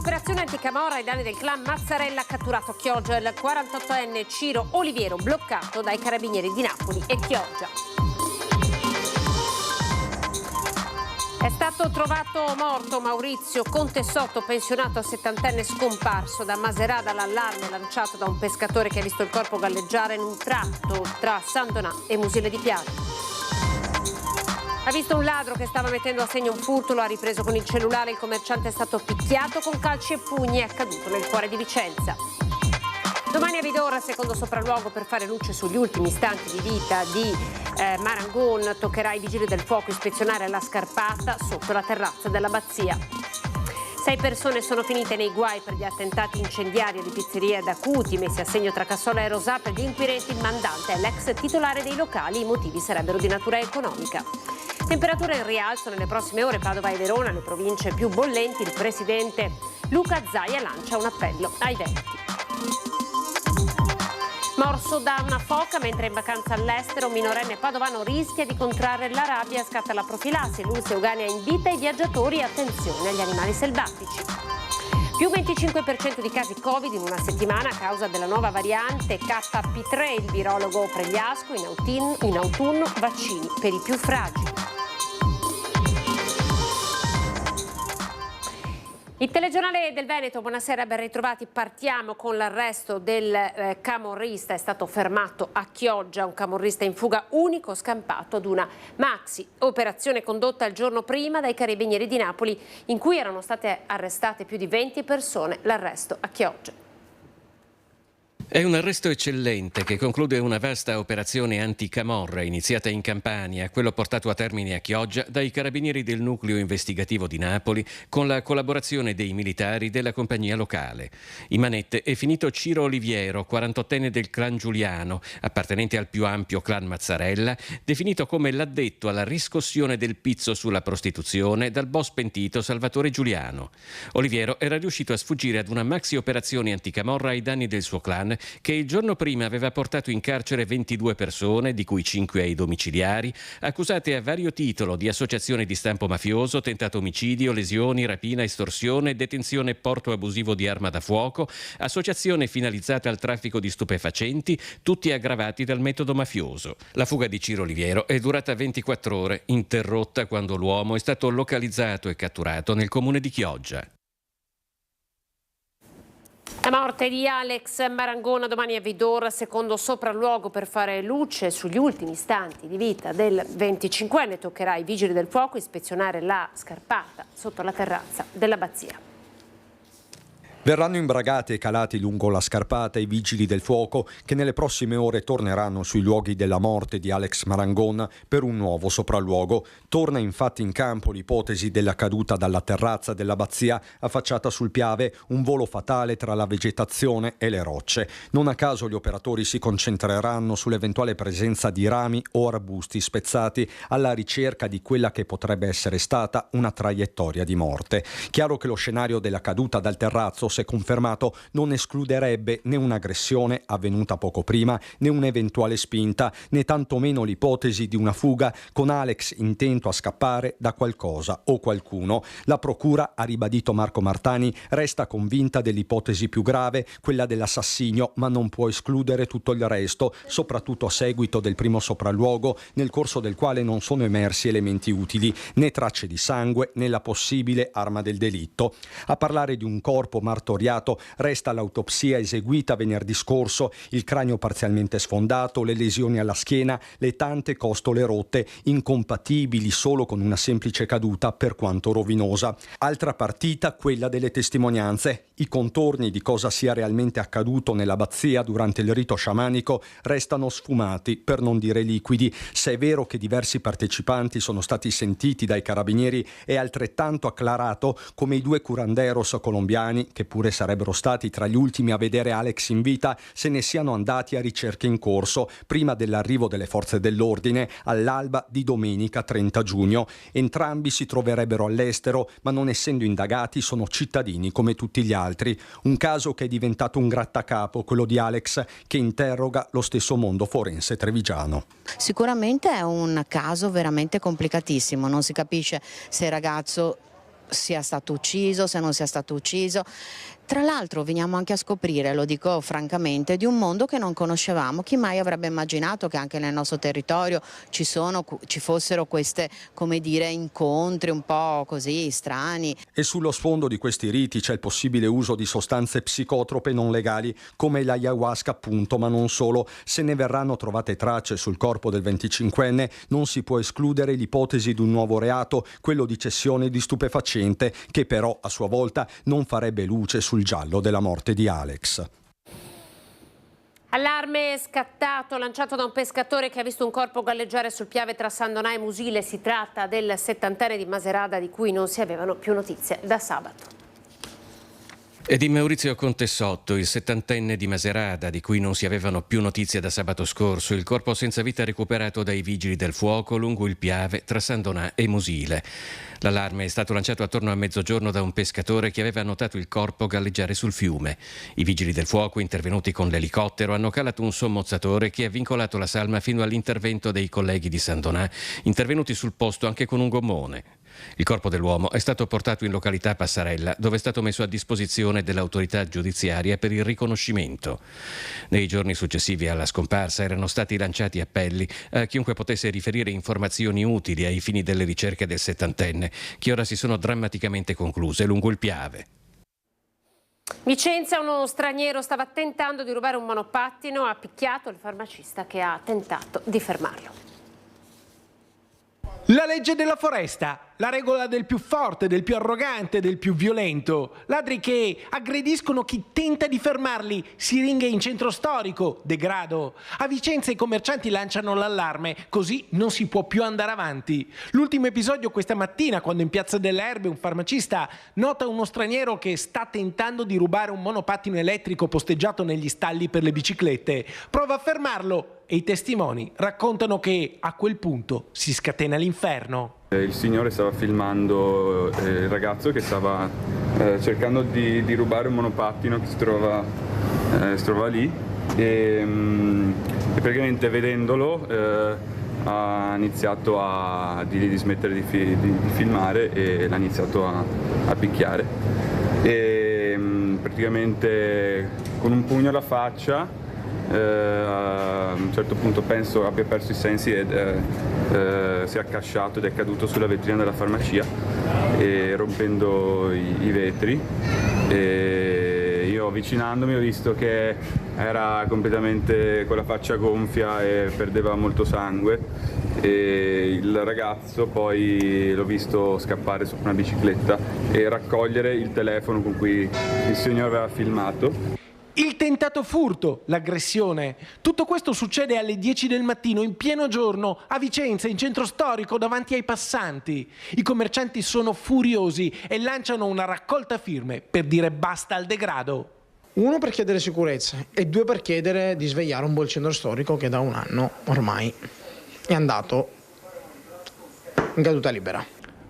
Operazione anticamorra ai danni del clan Mazzarella, catturato a Chioggia il 48enne Ciro Oliviero, bloccato dai carabinieri di Napoli e Chioggia. È stato trovato morto Maurizio Contessotto, pensionato 70enne scomparso da Maserata. L'allarme lanciato da un pescatore che ha visto il corpo galleggiare in un tratto tra San Donà e Musile di Piave. Ha visto un ladro che stava mettendo a segno un furto, lo ha ripreso con il cellulare, il commerciante è stato picchiato con calci e pugni, è accaduto nel cuore di Vicenza. Domani a Vidora, secondo sopralluogo per fare luce sugli ultimi istanti di vita di Marangon, toccherà ai vigili del fuoco ispezionare la scarpata sotto la terrazza dell'abbazia. 6 persone sono finite nei guai per gli attentati incendiari di pizzeria ad Acuti, messi a segno tra Cassola e Rosà. Per gli inquirenti il mandante è l'ex titolare dei locali, i motivi sarebbero di natura economica. Temperature in rialzo nelle prossime ore, Padova e Verona, le province più bollenti. Il presidente Luca Zaia lancia un appello ai venti. Morso da una foca mentre in vacanza all'estero, un minorenne padovano rischia di contrarre la rabbia e scatta la profilassi. L'Unze Euganea invita i viaggiatori attenzione agli animali selvatici. Più 25% di casi Covid in una settimana a causa della nuova variante KP3. Il virologo Pregliasco, in autunno vaccini per i più fragili. Il telegiornale del Veneto, buonasera, ben ritrovati. Partiamo con l'arresto del camorrista. È stato fermato a Chioggia, un camorrista in fuga unico scampato ad una maxi operazione condotta il giorno prima dai carabinieri di Napoli, in cui erano state arrestate più di 20 persone. L'arresto a Chioggia. È un arresto eccellente che conclude una vasta operazione anticamorra iniziata in Campania, quello portato a termine a Chioggia dai carabinieri del nucleo investigativo di Napoli con la collaborazione dei militari della compagnia locale. In manette è finito Ciro Oliviero, 48enne del clan Giuliano, appartenente al più ampio clan Mazzarella, definito come l'addetto alla riscossione del pizzo sulla prostituzione dal boss pentito Salvatore Giuliano. Oliviero era riuscito a sfuggire ad una maxi operazione anticamorra ai danni del suo clan, che il giorno prima aveva portato in carcere 22 persone, di cui 5 ai domiciliari, accusate a vario titolo di associazione di stampo mafioso, tentato omicidio, lesioni, rapina, estorsione, detenzione e porto abusivo di arma da fuoco, associazione finalizzata al traffico di stupefacenti, tutti aggravati dal metodo mafioso. La fuga di Ciro Oliviero è durata 24 ore, interrotta quando l'uomo è stato localizzato e catturato nel comune di Chioggia. La morte di Alex Marangona domani a Vidora, secondo sopralluogo per fare luce sugli ultimi istanti di vita del 25enne. Toccherà ai vigili del fuoco ispezionare la scarpata sotto la terrazza dell'abbazia. Verranno imbragati e calati lungo la scarpata i vigili del fuoco che nelle prossime ore torneranno sui luoghi della morte di Alex Marangon per un nuovo sopralluogo. Torna infatti in campo l'ipotesi della caduta dalla terrazza dell'abbazia affacciata sul Piave, un volo fatale tra la vegetazione e le rocce. Non a caso gli operatori si concentreranno sull'eventuale presenza di rami o arbusti spezzati alla ricerca di quella che potrebbe essere stata una traiettoria di morte. Chiaro che lo scenario della caduta dal terrazzo, se confermato, non escluderebbe né un'aggressione avvenuta poco prima, né un'eventuale spinta, né tantomeno l'ipotesi di una fuga con Alex intento a scappare da qualcosa o qualcuno. La procura, ha ribadito Marco Martani, resta convinta dell'ipotesi più grave, quella dell'assassinio, ma non può escludere tutto il resto, soprattutto a seguito del primo sopralluogo, nel corso del quale non sono emersi elementi utili, né tracce di sangue, né la possibile arma del delitto. A parlare di un corpo martoriato resta l'autopsia eseguita venerdì scorso, il cranio parzialmente sfondato, le lesioni alla schiena, le tante costole rotte, incompatibili solo con una semplice caduta per quanto rovinosa. Altra partita, quella delle testimonianze. I contorni di cosa sia realmente accaduto nell'abbazia durante il rito sciamanico restano sfumati, per non dire liquidi. Se è vero che diversi partecipanti sono stati sentiti dai carabinieri, è altrettanto acclarato come i 2 curanderos colombiani, che pure sarebbero stati tra gli ultimi a vedere Alex in vita, se ne siano andati a ricerche in corso prima dell'arrivo delle forze dell'ordine all'alba di domenica 30 giugno. Entrambi si troverebbero all'estero, ma non essendo indagati sono cittadini come tutti gli altri. Un caso che è diventato un grattacapo, quello di Alex, che interroga lo stesso mondo forense trevigiano. Sicuramente è un caso veramente complicatissimo, non si capisce se il ragazzo sia stato ucciso, se non sia stato ucciso. Tra l'altro veniamo anche a scoprire, lo dico francamente, di un mondo che non conoscevamo. Chi mai avrebbe immaginato che anche nel nostro territorio ci fossero queste, come dire, incontri un po' così strani. E sullo sfondo di questi riti c'è il possibile uso di sostanze psicotrope non legali come l'ayahuasca, appunto, ma non solo. Se ne verranno trovate tracce sul corpo del 25enne, non si può escludere l'ipotesi di un nuovo reato, quello di cessione di stupefacente, che però a sua volta non farebbe luce sul giallo della morte di Alex. Allarme scattato, lanciato da un pescatore che ha visto un corpo galleggiare sul Piave tra San Donà e Musile. Si tratta del 70enne di Maserata di cui non si avevano più notizie da sabato. E di Maurizio Contessotto, il 70enne di Maserata, di cui non si avevano più notizie da sabato scorso, il corpo senza vita recuperato dai vigili del fuoco lungo il Piave tra San Donà e Musile. L'allarme è stato lanciato attorno a mezzogiorno da un pescatore che aveva notato il corpo galleggiare sul fiume. I vigili del fuoco, intervenuti con l'elicottero, hanno calato un sommozzatore che ha vincolato la salma fino all'intervento dei colleghi di San Donà, intervenuti sul posto anche con un gommone. Il corpo dell'uomo è stato portato in località Passarella, dove è stato messo a disposizione dell'autorità giudiziaria per il riconoscimento. Nei giorni successivi alla scomparsa erano stati lanciati appelli a chiunque potesse riferire informazioni utili ai fini delle ricerche del 70enne, che ora si sono drammaticamente concluse lungo il Piave. Vicenza, uno straniero stava tentando di rubare un monopattino, ha picchiato il farmacista che ha tentato di fermarlo. La legge della foresta, la regola del più forte, del più arrogante, del più violento. Ladri che aggrediscono chi tenta di fermarli, siringhe in centro storico, degrado. A Vicenza i commercianti lanciano l'allarme, così non si può più andare avanti. L'ultimo episodio questa mattina, quando in Piazza delle Erbe un farmacista nota uno straniero che sta tentando di rubare un monopattino elettrico posteggiato negli stalli per le biciclette. Prova a fermarlo. E i testimoni raccontano che a quel punto si scatena l'inferno. Il signore stava filmando il ragazzo che stava cercando di rubare un monopattino che si trova lì e praticamente vedendolo ha iniziato a dirgli di smettere di filmare e l'ha iniziato a picchiare. E praticamente con un pugno alla faccia a un certo punto penso abbia perso i sensi ed si è accasciato ed è caduto sulla vetrina della farmacia e rompendo i vetri. E io avvicinandomi ho visto che era completamente con la faccia gonfia e perdeva molto sangue, e il ragazzo poi l'ho visto scappare su una bicicletta e raccogliere il telefono con cui il signore aveva filmato. Il tentato furto, l'aggressione. Tutto questo succede alle 10 del mattino, in pieno giorno, a Vicenza, in centro storico, davanti ai passanti. I commercianti sono furiosi e lanciano una raccolta firme per dire basta al degrado. 1 per chiedere sicurezza e 2 per chiedere di svegliare un po' il centro storico che da un anno ormai è andato in caduta libera.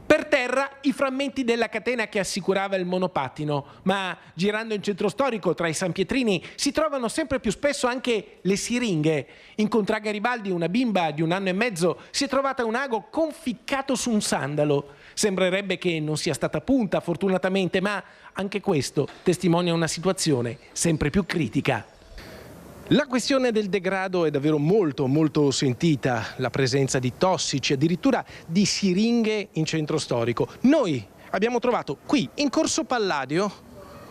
Per terra i frammenti della catena che assicurava il monopattino, ma girando in centro storico tra i Sanpietrini si trovano sempre più spesso anche le siringhe. In Contrada Garibaldi una bimba di 1 anno e mezzo si è trovata un ago conficcato su un sandalo. Sembrerebbe che non sia stata punta, fortunatamente, ma anche questo testimonia una situazione sempre più critica. La questione del degrado è davvero molto sentita, la presenza di tossici, addirittura di siringhe in centro storico. Noi abbiamo trovato qui in Corso Palladio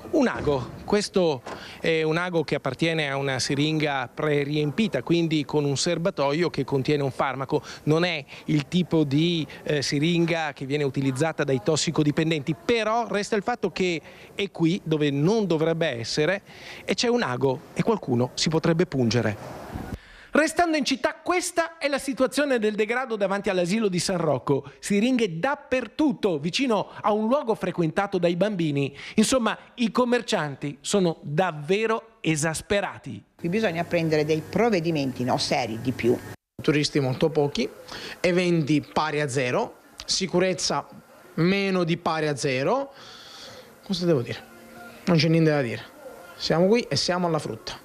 un ago. Questo è un ago che appartiene a una siringa pre-riempita, quindi con un serbatoio che contiene un farmaco. Non è il tipo di siringa che viene utilizzata dai tossicodipendenti, però resta il fatto che è qui dove non dovrebbe essere e c'è un ago e qualcuno si potrebbe pungere. Restando in città, questa è la situazione del degrado davanti all'asilo di San Rocco. Siringhe dappertutto, vicino a un luogo frequentato dai bambini. Insomma, i commercianti sono davvero esasperati. Qui bisogna prendere dei provvedimenti seri di più. Turisti molto pochi, eventi pari a 0, sicurezza meno di pari a 0. Cosa devo dire? Non c'è niente da dire. Siamo qui e siamo alla frutta.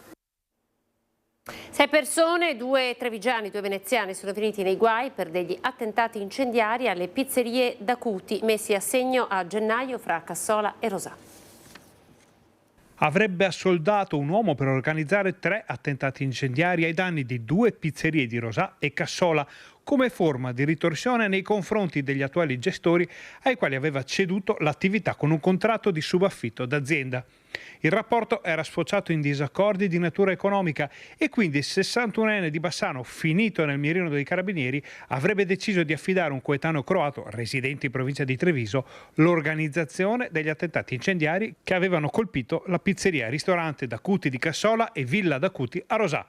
6 persone, 2 trevigiani, 2 veneziani sono finiti nei guai per degli attentati incendiari alle pizzerie d'Acuti messi a segno a gennaio fra Cassola e Rosà. Avrebbe assoldato un uomo per organizzare 3 attentati incendiari ai danni di 2 pizzerie di Rosà e Cassola, come forma di ritorsione nei confronti degli attuali gestori ai quali aveva ceduto l'attività con un contratto di subaffitto d'azienda. Il rapporto era sfociato in disaccordi di natura economica e quindi il 61enne di Bassano, finito nel mirino dei carabinieri, avrebbe deciso di affidare un coetaneo croato, residente in provincia di Treviso, l'organizzazione degli attentati incendiari che avevano colpito la pizzeria ristorante d'Acuti di Cassola e Villa d'Acuti a Rosà.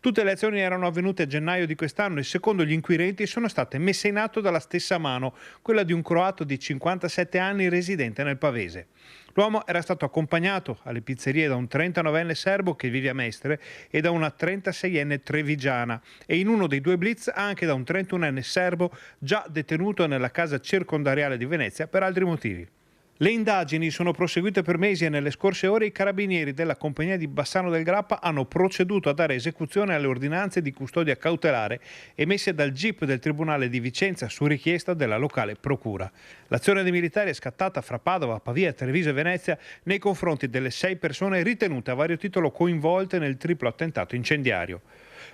Tutte le azioni erano avvenute a gennaio di quest'anno e secondo gli inquirenti sono state messe in atto dalla stessa mano, quella di un croato di 57 anni residente nel Pavese. L'uomo era stato accompagnato alle pizzerie da un 39enne serbo che vive a Mestre e da una 36enne trevigiana e in uno dei 2 blitz anche da un 31enne serbo già detenuto nella casa circondariale di Venezia per altri motivi. Le indagini sono proseguite per mesi e nelle scorse ore i carabinieri della compagnia di Bassano del Grappa hanno proceduto a dare esecuzione alle ordinanze di custodia cautelare emesse dal GIP del Tribunale di Vicenza su richiesta della locale procura. L'azione dei militari è scattata fra Padova, Pavia, Treviso e Venezia nei confronti delle 6 persone ritenute a vario titolo coinvolte nel triplo attentato incendiario.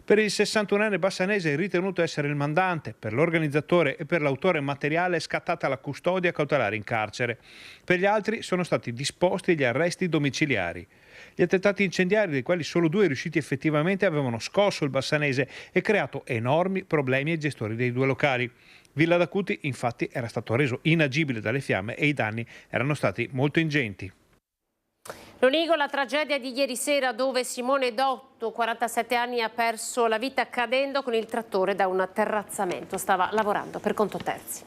Per il 61enne bassanese ritenuto essere il mandante, per l'organizzatore e per l'autore materiale è scattata la custodia cautelare in carcere. Per gli altri sono stati disposti gli arresti domiciliari. Gli attentati incendiari, dei quali solo 2 riusciti effettivamente, avevano scosso il bassanese e creato enormi problemi ai gestori dei 2 locali. Villa d'Acuti infatti era stato reso inagibile dalle fiamme e i danni erano stati molto ingenti. Lonigo, la tragedia di ieri sera dove Simone Dotto, 47 anni, ha perso la vita cadendo con il trattore da un terrazzamento. Stava lavorando per conto terzi.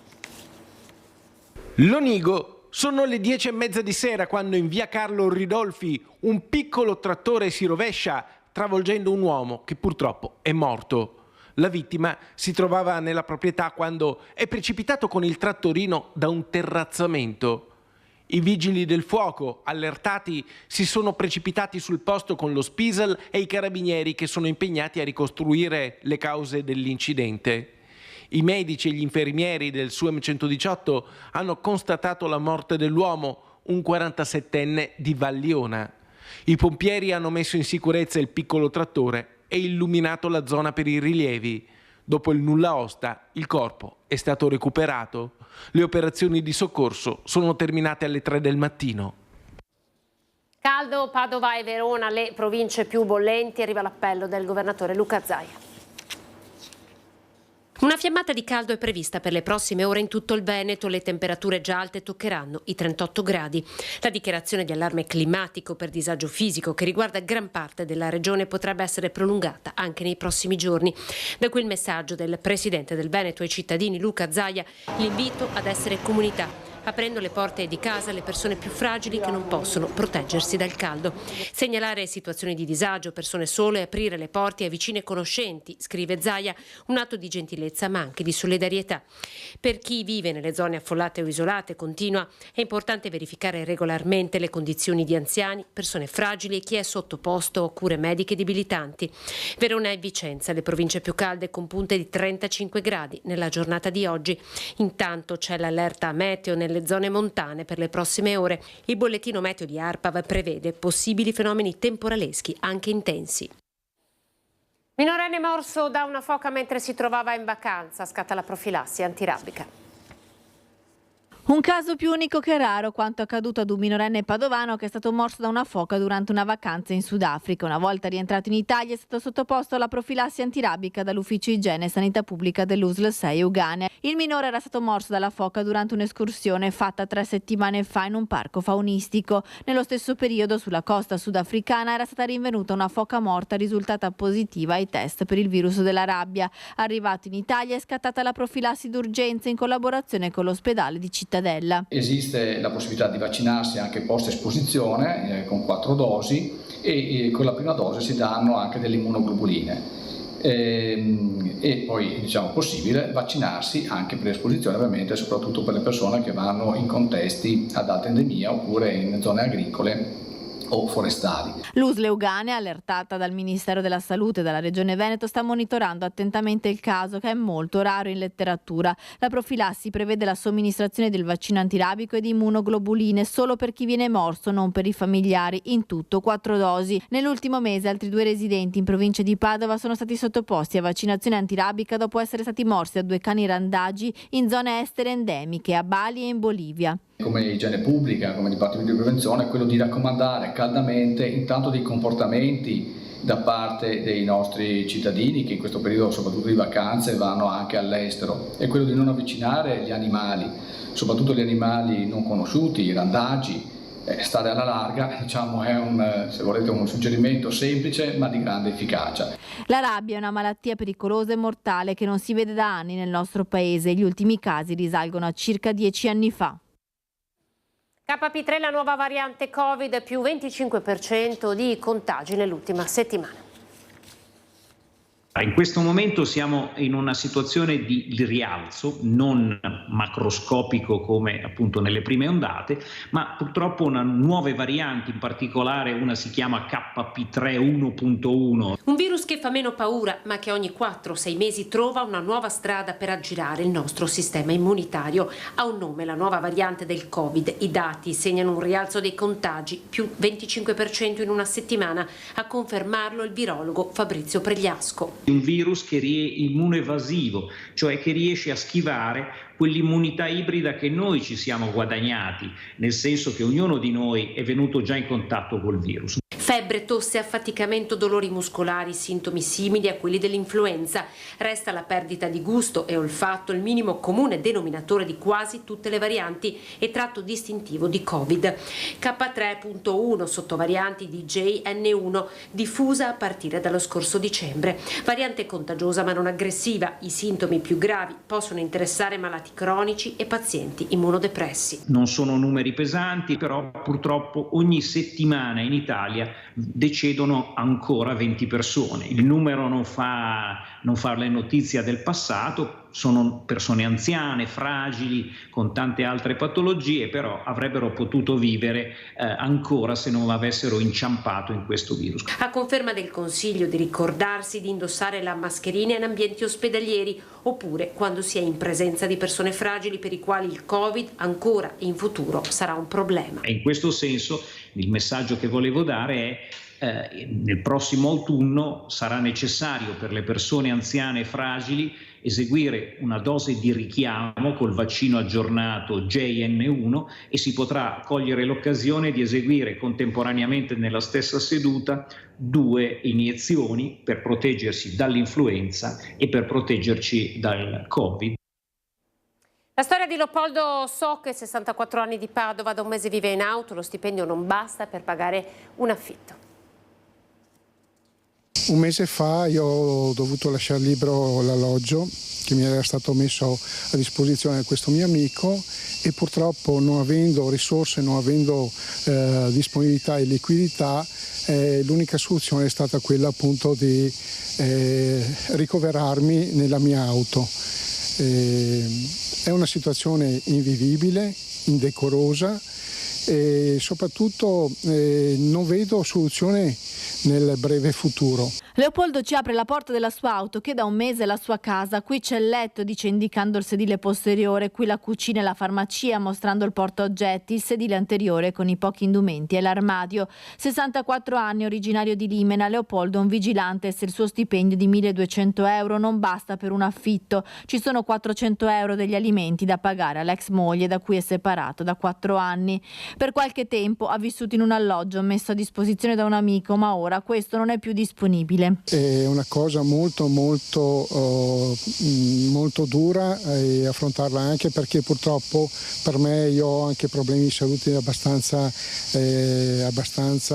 Lonigo, sono le 10:30 di sera quando in via Carlo Ridolfi un piccolo trattore si rovescia travolgendo un uomo che purtroppo è morto. La vittima si trovava nella proprietà quando è precipitato con il trattorino da un terrazzamento. I vigili del fuoco, allertati, si sono precipitati sul posto con lo Spisal e i carabinieri che sono impegnati a ricostruire le cause dell'incidente. I medici e gli infermieri del SUEM 118 hanno constatato la morte dell'uomo, un 47enne di Valliona. I pompieri hanno messo in sicurezza il piccolo trattore e illuminato la zona per i rilievi. Dopo il nulla osta, il corpo è stato recuperato. Le operazioni di soccorso sono terminate alle 3 del mattino. Caldo, Padova e Verona, le province più bollenti. Arriva l'appello del governatore Luca Zaia. Una fiammata di caldo è prevista per le prossime ore in tutto il Veneto. Le temperature già alte toccheranno i 38 gradi. La dichiarazione di allarme climatico per disagio fisico che riguarda gran parte della regione potrebbe essere prolungata anche nei prossimi giorni. Da qui il messaggio del presidente del Veneto ai cittadini Luca Zaia, l'invito ad essere comunità, aprendo le porte di casa alle persone più fragili che non possono proteggersi dal caldo. Segnalare situazioni di disagio, persone sole e aprire le porte a vicine conoscenti, scrive Zaia, un atto di gentilezza ma anche di solidarietà. Per chi vive nelle zone affollate o isolate, continua, è importante verificare regolarmente le condizioni di anziani, persone fragili e chi è sottoposto a cure mediche debilitanti. Verona e Vicenza, le province più calde con punte di 35 gradi nella giornata di oggi. Intanto c'è l'allerta meteo nelle zone montane per le prossime ore. Il bollettino meteo di ARPAV prevede possibili fenomeni temporaleschi anche intensi. Minorenne morso da una foca mentre si trovava in vacanza, scatta la profilassi antirabbica. Un caso più unico che raro, quanto accaduto ad un minorenne padovano che è stato morso da una foca durante una vacanza in Sudafrica. Una volta rientrato in Italia è stato sottoposto alla profilassi antirabbica dall'Ufficio Igiene e Sanità Pubblica dell'USL 6 Ugane. Il minore era stato morso dalla foca durante un'escursione fatta 3 settimane fa in un parco faunistico. Nello stesso periodo sulla costa sudafricana era stata rinvenuta una foca morta risultata positiva ai test per il virus della rabbia. Arrivato in Italia è scattata la profilassi d'urgenza in collaborazione con l'ospedale di Cittadella. Esiste la possibilità di vaccinarsi anche post esposizione con 4 dosi e con la prima dose si danno anche delle immunoglobuline e poi possibile vaccinarsi anche per esposizione, ovviamente soprattutto per le persone che vanno in contesti ad alta endemia oppure in zone agricole o forestali. L'USL Euganea, allertata dal Ministero della Salute e dalla Regione Veneto, sta monitorando attentamente il caso, che è molto raro in letteratura. La profilassi prevede la somministrazione del vaccino antirabico e di immunoglobuline solo per chi viene morso, non per i familiari, in tutto 4 dosi. Nell'ultimo mese altri 2 residenti in provincia di Padova sono stati sottoposti a vaccinazione antirabica dopo essere stati morsi da 2 cani randagi in zone estere endemiche, a Bali e in Bolivia. Come igiene pubblica, come Dipartimento di Prevenzione, è quello di raccomandare caldamente intanto dei comportamenti da parte dei nostri cittadini che in questo periodo, soprattutto di vacanze, vanno anche all'estero, è quello di non avvicinare gli animali, soprattutto gli animali non conosciuti, i randagi, stare alla larga, diciamo, è se volete un suggerimento semplice ma di grande efficacia. La rabbia è una malattia pericolosa e mortale che non si vede da anni nel nostro paese. Gli ultimi casi risalgono a circa 10 anni fa. KP3, la nuova variante Covid, più 25% di contagi nell'ultima settimana. In questo momento siamo in una situazione di rialzo, non macroscopico come appunto nelle prime ondate, ma purtroppo nuove varianti, in particolare una si chiama KP3 1.1. Un virus che fa meno paura, ma che ogni 4-6 mesi trova una nuova strada per aggirare il nostro sistema immunitario. Ha un nome, la nuova variante del Covid. I dati segnano un rialzo dei contagi, più 25% in una settimana, a confermarlo il virologo Fabrizio Pregliasco. Un virus che è immunoevasivo, cioè che riesce a schivare quell'immunità ibrida che noi ci siamo guadagnati, nel senso che ognuno di noi è venuto già in contatto col virus. Febbre, tosse, affaticamento, dolori muscolari, sintomi simili a quelli dell'influenza. Resta la perdita di gusto e olfatto, il minimo comune denominatore di quasi tutte le varianti e tratto distintivo di Covid. K3.1, sottovarianti di JN1, diffusa a partire dallo scorso dicembre. Variante contagiosa ma non aggressiva. I sintomi più gravi possono interessare malati cronici e pazienti immunodepressi. Non sono numeri pesanti, però purtroppo ogni settimana in Italia decedono ancora 20 persone. Il numero non fa le notizie del passato, sono persone anziane, fragili, con tante altre patologie, però avrebbero potuto vivere ancora se non avessero inciampato in questo virus. A conferma del consiglio di ricordarsi di indossare la mascherina in ambienti ospedalieri oppure quando si è in presenza di persone fragili per i quali il Covid ancora in futuro sarà un problema. E in questo senso il messaggio che volevo dare è nel prossimo autunno sarà necessario per le persone anziane e fragili eseguire una dose di richiamo col vaccino aggiornato JN1 e si potrà cogliere l'occasione di eseguire contemporaneamente nella stessa seduta 2 iniezioni per proteggersi dall'influenza e per proteggerci dal Covid. La storia di Leopoldo Socche, 64 anni di Padova, da un mese vive in auto, lo stipendio non basta per pagare un affitto. Un mese fa io ho dovuto lasciare libero l'alloggio che mi era stato messo a disposizione da questo mio amico e purtroppo non avendo risorse, non avendo disponibilità e liquidità, l'unica soluzione è stata quella appunto di ricoverarmi nella mia auto. È una situazione invivibile, indecorosa e soprattutto non vedo soluzione nel breve futuro. Leopoldo ci apre la porta della sua auto che da un mese è la sua casa. Qui c'è il letto, dice indicando il sedile posteriore, qui la cucina e la farmacia mostrando il portaoggetti, il sedile anteriore con i pochi indumenti e l'armadio. 64 anni, originario di Limena, Leopoldo è un vigilante e se il suo stipendio di 1.200 euro non basta per un affitto, ci sono 400 euro degli alimenti da pagare all'ex moglie da cui è separato da 4 anni. Per qualche tempo ha vissuto in un alloggio messo a disposizione da un amico, ma ora questo non è più disponibile. È una cosa molto dura affrontarla, anche perché purtroppo per me io ho anche problemi di salute abbastanza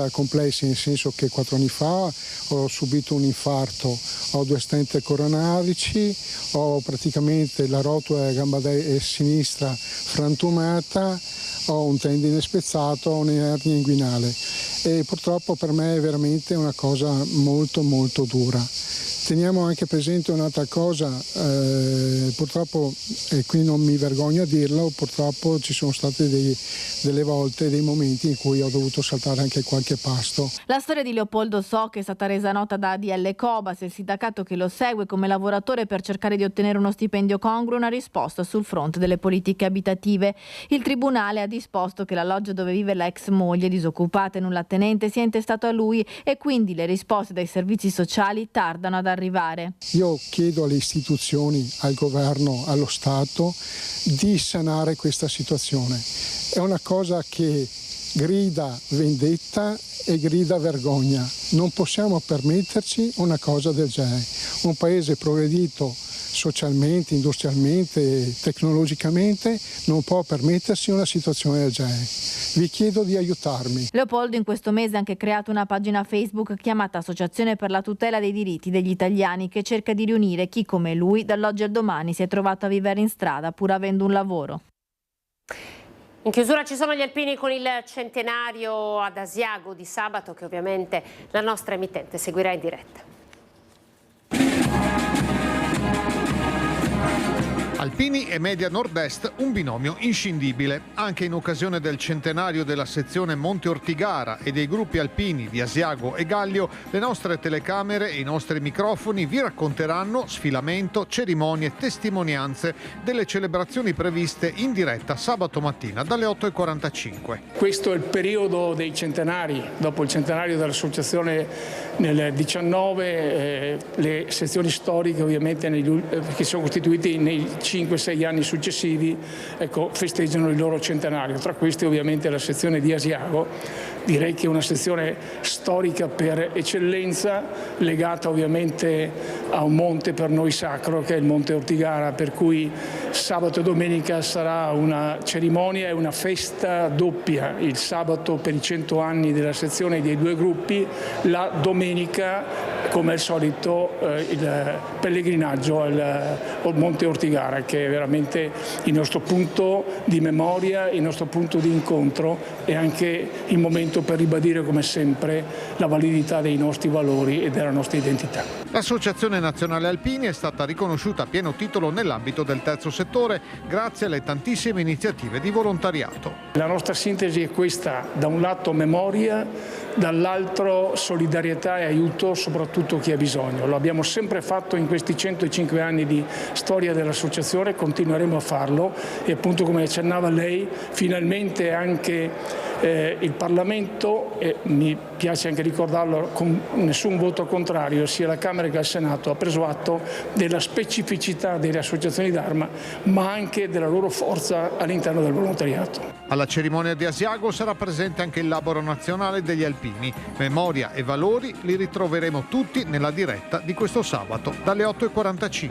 complessi, nel senso che 4 anni fa ho subito un infarto, ho 2 stent coronarici, ho praticamente la rotola della gamba sinistra frantumata, ho un tendine spezzato, ho un'ernia inguinale e purtroppo per me è veramente una cosa molto dura. Teniamo anche presente un'altra cosa, purtroppo, e qui non mi vergogno a dirlo, purtroppo ci sono state delle volte, dei momenti in cui ho dovuto saltare anche qualche pasto. La storia di Leopoldo Soc è stata resa nota da ADL Cobas, il sindacato che lo segue come lavoratore per cercare di ottenere uno stipendio congruo e una risposta sul fronte delle politiche abitative. Il tribunale ha disposto che l'alloggio dove vive la ex moglie, disoccupata e nulla tenente, sia intestato a lui e quindi le risposte dai servizi sociali tardano ad arrivare. Io chiedo alle istituzioni, al governo, allo Stato di sanare questa situazione. È una cosa che grida vendetta e grida vergogna. Non possiamo permetterci una cosa del genere. Un paese progredito socialmente, industrialmente, tecnologicamente non può permettersi una situazione del genere. Vi chiedo di aiutarmi. Leopoldo in questo mese ha anche creato una pagina Facebook chiamata Associazione per la tutela dei diritti degli italiani, che cerca di riunire chi come lui dall'oggi al domani si è trovato a vivere in strada pur avendo un lavoro. In chiusura ci sono gli alpini con il centenario ad Asiago di sabato, che ovviamente la nostra emittente seguirà in diretta. Alpini e Media Nord-Est, un binomio inscindibile. Anche in occasione del centenario della sezione Monte Ortigara e dei gruppi alpini di Asiago e Gallio, le nostre telecamere e i nostri microfoni vi racconteranno sfilamento, cerimonie, testimonianze delle celebrazioni previste in diretta sabato mattina dalle 8:45. Questo è il periodo dei centenari. Dopo il centenario dell'associazione nel 19, le sezioni storiche ovviamente che sono costituite nei 5-6 anni successivi, festeggiano il loro centenario. Tra questi ovviamente la sezione di Asiago, direi che è una sezione storica per eccellenza, legata ovviamente a un monte per noi sacro che è il Monte Ortigara, per cui sabato e domenica sarà una cerimonia e una festa doppia, il sabato per i 100 anni della sezione dei due gruppi, la domenica come al solito il pellegrinaggio al Monte Ortigara, che è veramente il nostro punto di memoria, il nostro punto di incontro e anche il momento per ribadire come sempre la validità dei nostri valori e della nostra identità. L'Associazione Nazionale Alpini è stata riconosciuta a pieno titolo nell'ambito del terzo settore grazie alle tantissime iniziative di volontariato. La nostra sintesi è questa: da un lato memoria, dall'altro solidarietà e aiuto soprattutto a chi ha bisogno. Lo abbiamo sempre fatto in questi 105 anni di storia dell'associazione, continueremo a farlo e appunto, come accennava lei, finalmente anche il Parlamento, e mi piace anche ricordarlo con nessun voto contrario, sia la Camera che il Senato, ha preso atto della specificità delle associazioni d'Arma ma anche della loro forza all'interno del volontariato. Alla cerimonia di Asiago sarà presente anche il Laboro Nazionale degli Alpini. Memoria e valori li ritroveremo tutti nella diretta di questo sabato dalle 8:45.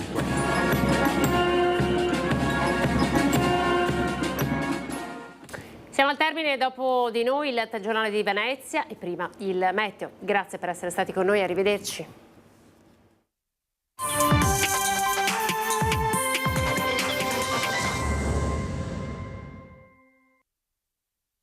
Siamo al termine, dopo di noi il telegiornale di Venezia e prima il meteo. Grazie per essere stati con noi, arrivederci.